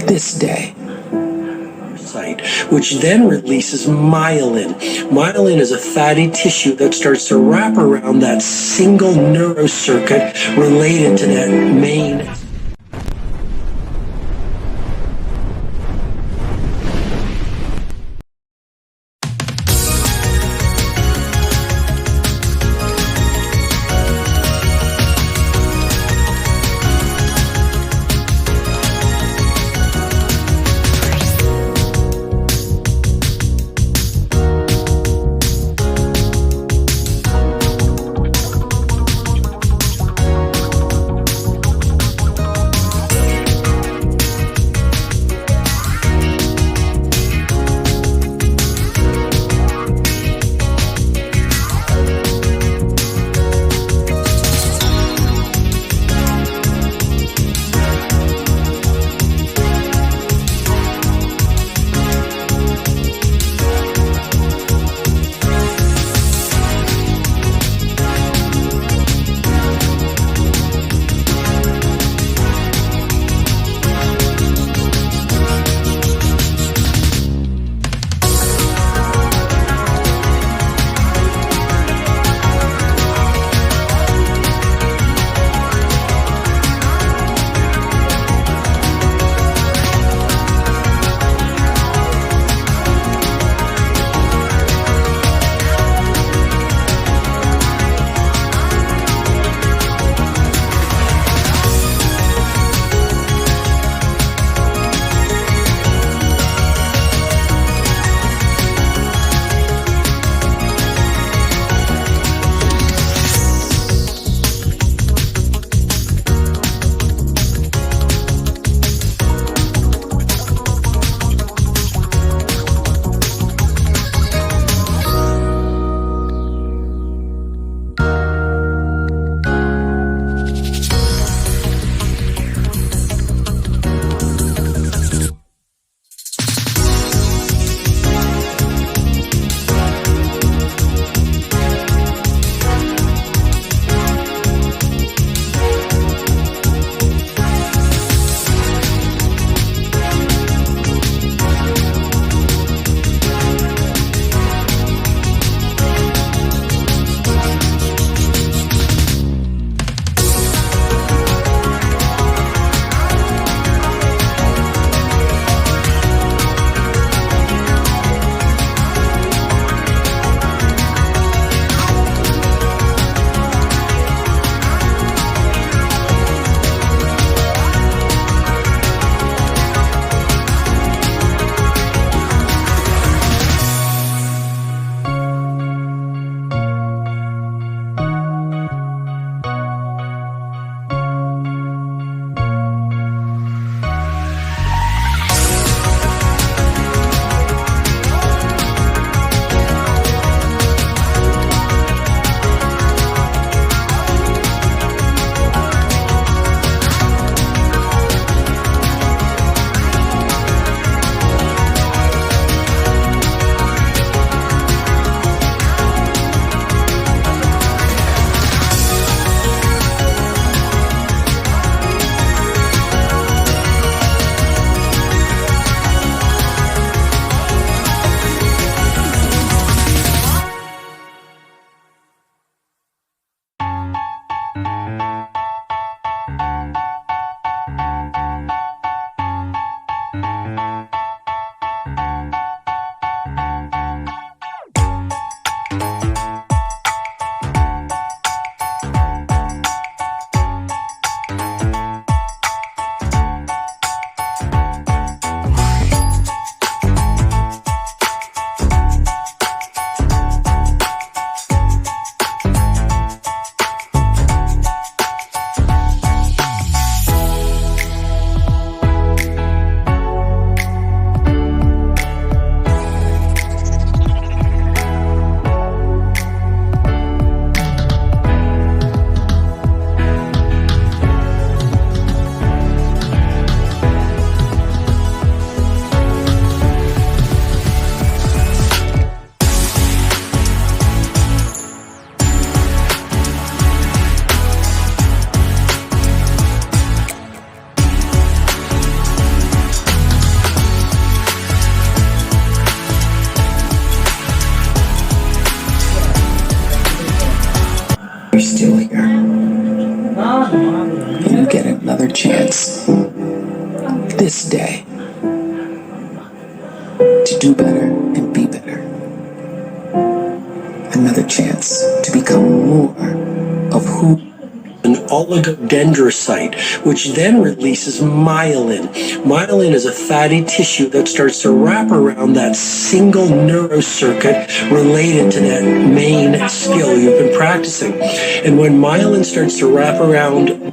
this day. Site, which then releases myelin. Myelin is a fatty tissue that starts to wrap around that single neurocircuit related to that main. you're still here. And you get another chance this day to do better and be better. Another chance to become more of who. An oligodendrocyte, which then releases myelin. Myelin is a fatty tissue that starts to wrap around that single neurocircuit related to that main skill you've been practicing. And when myelin starts to wrap around